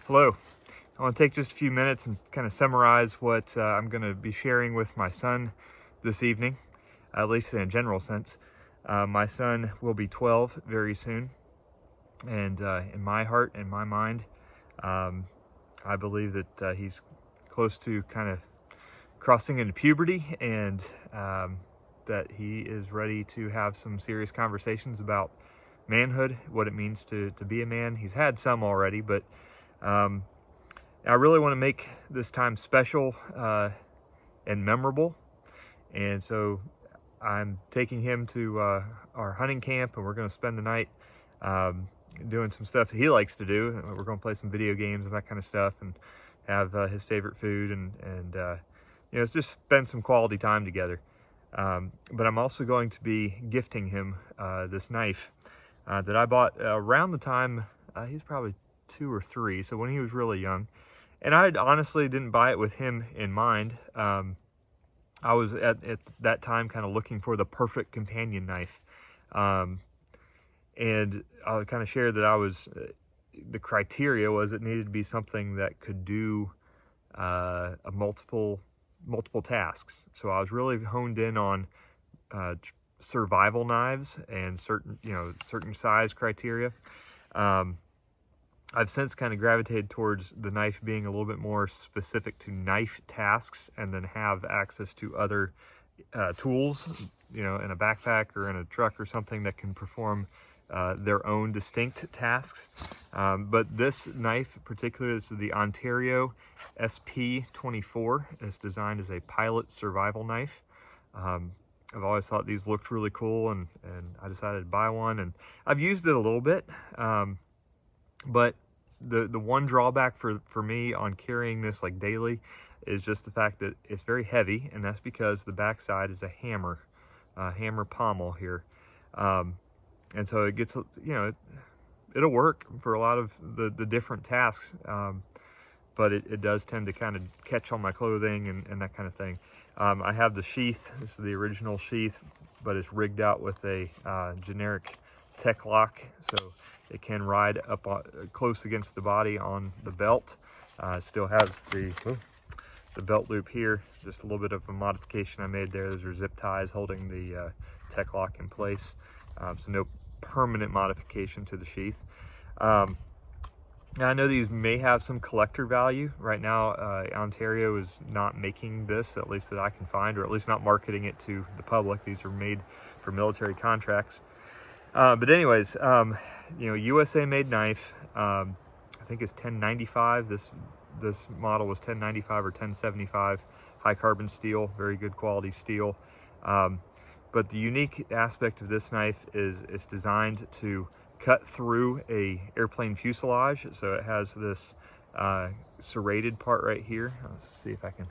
Hello. I want to take just a few minutes and kind of summarize what I'm going to be sharing with my son this evening, at least in a general sense. My son will be 12 very soon, and in my heart and my mind, I believe that he's close to kind of crossing into puberty, and that he is ready to have some serious conversations about manhood, what it means to be a man. He's had some already, but I really want to make this time special and memorable, and so I'm taking him to our hunting camp, and we're going to spend the night doing some stuff that he likes to do. We're going to play some video games and that kind of stuff, and have his favorite food, and you know, just spend some quality time together. But I'm also going to be gifting him this knife that I bought around the time he was probably 2 or 3, so when he was really young. And I honestly didn't buy it with him in mind. I was at that time kind of looking for the perfect companion knife. And I'll kind of share that I was, the criteria was it needed to be something that could do multiple tasks. So I was really honed in on survival knives and certain size criteria. I've since kind of gravitated towards the knife being a little bit more specific to knife tasks, and then have access to other tools, you know, in a backpack or in a truck or something that can perform their own distinct tasks. But this knife particularly, this is the Ontario SP24. It's designed as a pilot survival knife. I've always thought these looked really cool, and I decided to buy one, and I've used it a little bit. But the one drawback for me on carrying this like daily is just the fact that it's very heavy, and that's because the backside is a hammer pommel here. And so it gets, you know, it'll work for a lot of the different tasks, but it does tend to kind of catch on my clothing and that kind of thing. I have the sheath. This is the original sheath, but it's rigged out with a generic Tek-Lok, so it can ride up close against the body on the belt. Still has the belt loop here, just a little bit of a modification I made there. Those are zip ties holding the Tek-Lok in place, so no permanent modification to the sheath. Now I know these may have some collector value. Right now, Ontario is not making this, at least that I can find, or at least not marketing it to the public. These are made for military contracts. But anyways, you know, USA made knife. I think it's 1095. This model was 1095 or 1075. High carbon steel, very good quality steel. But the unique aspect of this knife is it's designed to cut through a airplane fuselage. So it has this serrated part right here. Let's see if I can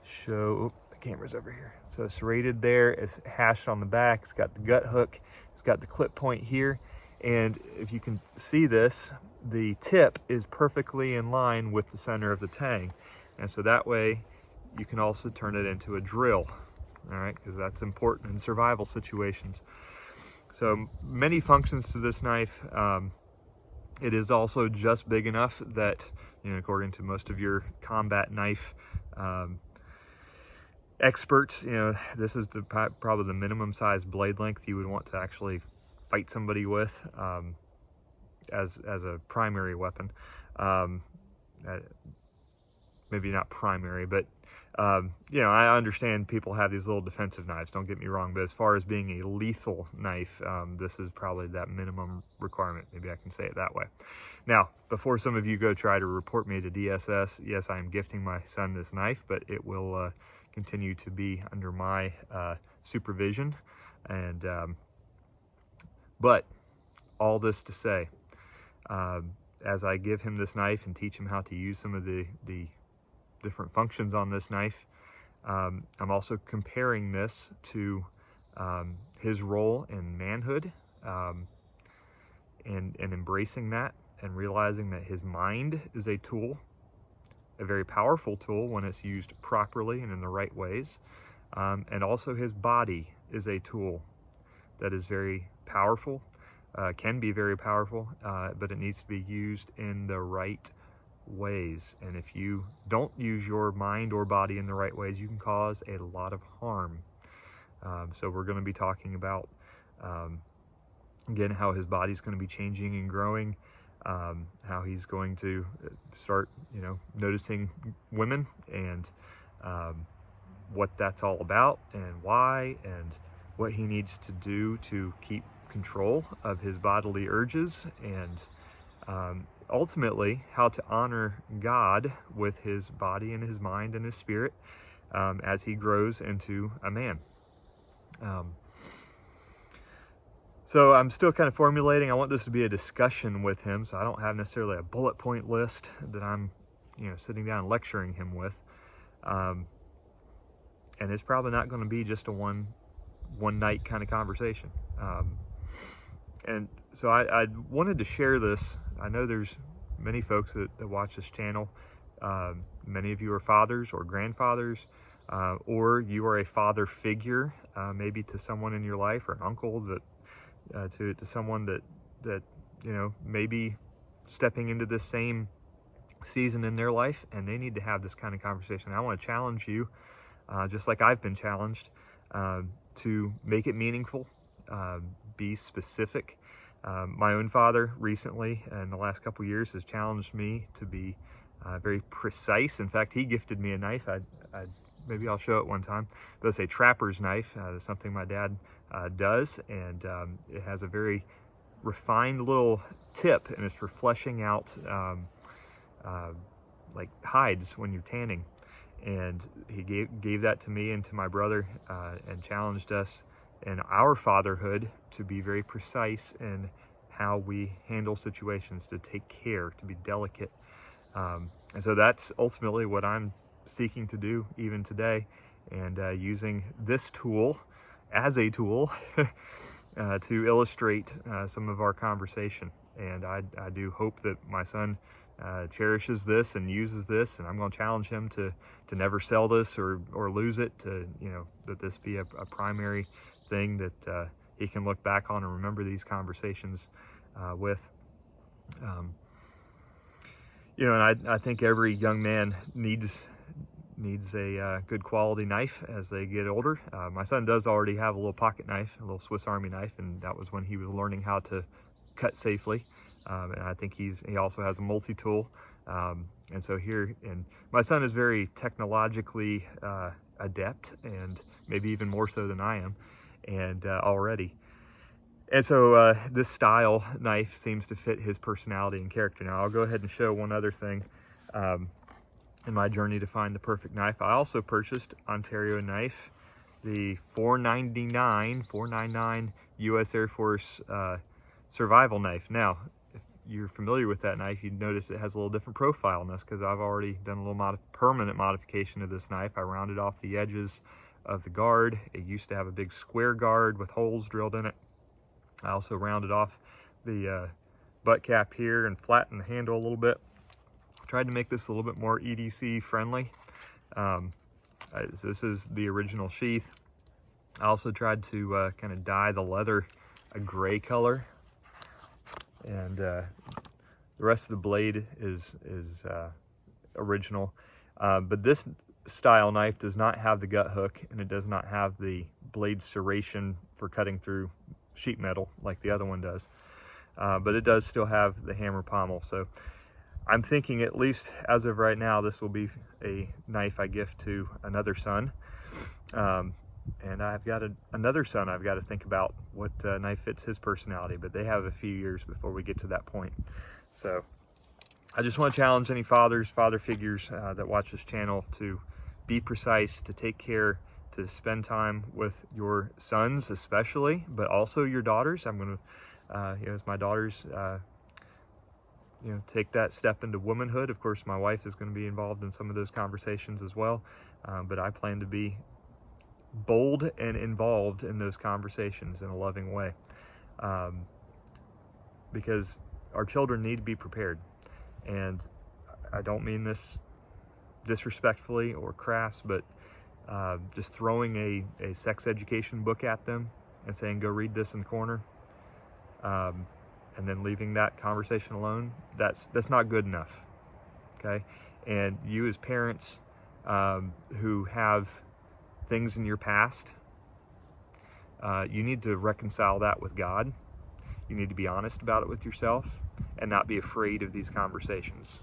show. The camera's over here. So it's serrated there. It's hashed on the back. It's got the gut hook. It's got the clip point here. And if you can see this, the tip is perfectly in line with the center of the tang. And so that way you can also turn it into a drill, all right, because that's important in survival situations. So many functions to this knife. It is also just big enough that, you know, according to most of your combat knife experts, you know, this is probably the minimum size blade length you would want to actually fight somebody with as a primary weapon. Maybe not primary, but you know, I understand people have these little defensive knives, don't get me wrong, but as far as being a lethal knife, this is probably that minimum requirement. Maybe I can say it that way. Now, before some of you go try to report me to DSS, yes, I am gifting my son this knife, but it will continue to be under my supervision. And but all this to say, as I give him this knife and teach him how to use some of the different functions on this knife, I'm also comparing this to his role in manhood, and embracing that, and realizing that his mind is a tool, a very powerful tool when it's used properly and in the right ways, and also his body is a tool that is very powerful, can be very powerful, but it needs to be used in the right ways. And if you don't use your mind or body in the right ways, you can cause a lot of harm. So we're going to be talking about, again, how his body's going to be changing and growing, how he's going to start, noticing women, and what that's all about and why, and what he needs to do to keep control of his bodily urges, and ultimately how to honor God with his body and his mind and his spirit as he grows into a man. So I'm still kind of formulating. I want this to be a discussion with him, so I don't have necessarily a bullet point list that I'm, sitting down and lecturing him with. And it's probably not going to be just a one night kind of conversation. And so I wanted to share this. I know there's many folks that watch this channel. Many of you are fathers or grandfathers, or you are a father figure, maybe to someone in your life, or an uncle that to someone that may be stepping into this same season in their life, and they need to have this kind of conversation. I want to challenge you, just like I've been challenged, to make it meaningful, be specific. My own father recently, in the last couple years, has challenged me to be very precise. In fact, he gifted me a knife. Maybe I'll show it one time. But it's a trapper's knife. It's something my dad does, and it has a very refined little tip, and it's for fleshing out like hides when you're tanning. And he gave that to me and to my brother, and challenged us in our fatherhood to be very precise in how we handle situations, to take care, to be delicate. And so that's ultimately what I'm seeking to do even today, and using this tool as a tool to illustrate some of our conversation. And I do hope that my son cherishes this and uses this, and I'm going to challenge him to never sell this or lose it, to that this be a primary thing that he can look back on and remember these conversations with. And I think every young man needs a good quality knife as they get older. My son does already have a little pocket knife, a little Swiss Army knife, and that was when he was learning how to cut safely. And I think he also has a multi-tool. And so and my son is very technologically adept, and maybe even more so than I am, and already. And so this style knife seems to fit his personality and character. Now I'll go ahead and show one other thing in my journey to find the perfect knife. I also purchased Ontario Knife, the $4.99 U.S. Air Force survival knife. Now, if you're familiar with that knife, you'd notice it has a little different profile in this, because I've already done a little permanent modification of this knife. I rounded off the edges of the guard. It used to have a big square guard with holes drilled in it. I also rounded off the butt cap here and flattened the handle a little bit. Tried to make this a little bit more EDC friendly. This is the original sheath. I also tried to kind of dye the leather a gray color, and the rest of the blade is original. But this style knife does not have the gut hook, and it does not have the blade serration for cutting through sheet metal like the other one does. But it does still have the hammer pommel. So I'm thinking, at least as of right now, this will be a knife I gift to another son. And I've got another son I've got to think about what knife fits his personality, but they have a few years before we get to that point. So I just want to challenge any father figures that watch this channel to be precise, to take care, to spend time with your sons especially, but also your daughters. I'm going to, as my daughters, take that step into womanhood. Of course, my wife is going to be involved in some of those conversations as well, but I plan to be bold and involved in those conversations in a loving way, because our children need to be prepared. And I don't mean this disrespectfully or crass, but just throwing a sex education book at them and saying, go read this in the corner, and then leaving that conversation alone, that's not good enough. okay? And you as parents who have things in your past, you need to reconcile that with God. You need to be honest about it with yourself and not be afraid of these conversations.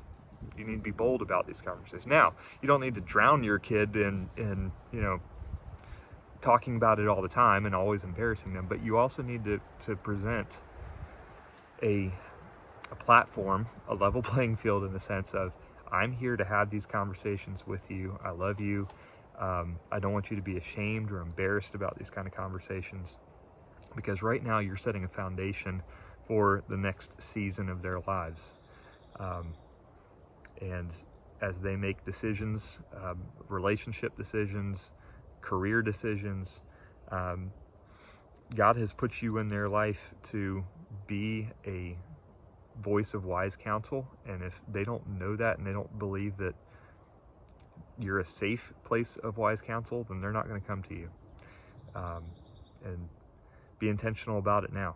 You need to be bold about these conversations. Now, you don't need to drown your kid in talking about it all the time and always embarrassing them, but you also need to present a platform, a level playing field, in the sense of, I'm here to have these conversations with you. I love you. I don't want you to be ashamed or embarrassed about these kind of conversations, because right now you're setting a foundation for the next season of their lives. And as they make decisions, relationship decisions, career decisions, God has put you in their life to be a voice of wise counsel. And if they don't know that and they don't believe that you're a safe place of wise counsel, then they're not going to come to you. And be intentional about it now.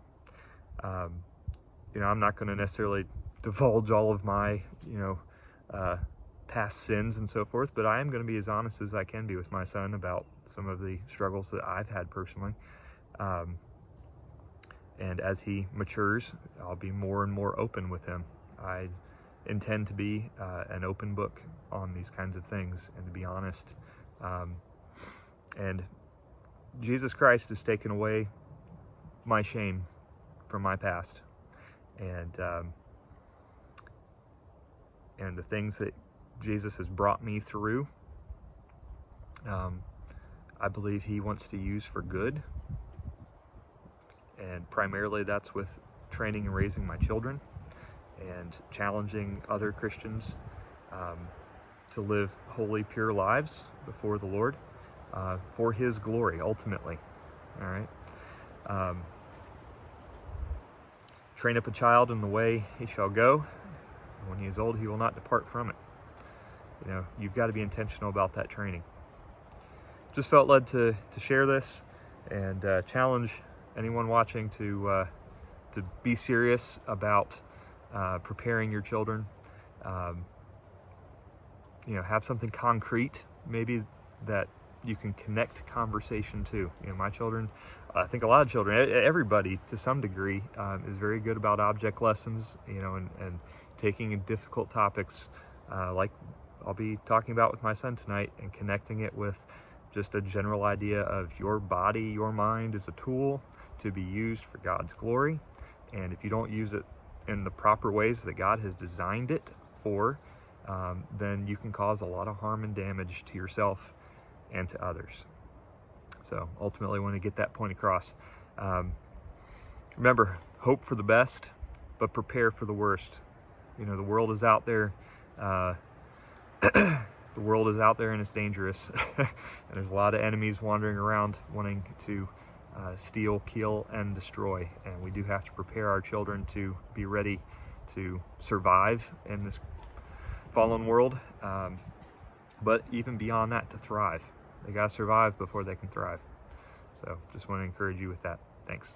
I'm not going to necessarily divulge all of my, past sins and so forth, but I am going to be as honest as I can be with my son about some of the struggles that I've had personally. And as he matures, I'll be more and more open with him. I intend to be an open book on these kinds of things and to be honest. And Jesus Christ has taken away my shame from my past, and the things that Jesus has brought me through, I believe he wants to use for good. And primarily that's with training and raising my children and challenging other Christians to live holy, pure lives before the Lord for his glory, ultimately. All right. Train up a child in the way he shall go. When he is old, he will not depart from it. You've got to be intentional about that training. Just felt led to share this and challenge anyone watching to be serious about preparing your children. Have something concrete, maybe, that you can connect conversation to. My children, I think a lot of children, everybody to some degree, is very good about object lessons, and taking in difficult topics like I'll be talking about with my son tonight, and connecting it with just a general idea of your body, your mind is a tool to be used for God's glory. And if you don't use it in the proper ways that God has designed it for, then you can cause a lot of harm and damage to yourself and to others. So ultimately, I want to get that point across. Remember, hope for the best, but prepare for the worst. The world is out there. The world is out there and it's dangerous. And there's a lot of enemies wandering around wanting to steal, kill, and destroy. And we do have to prepare our children to be ready to survive in this fallen world. But even beyond that, to thrive. They got to survive before they can thrive. So just want to encourage you with that. Thanks.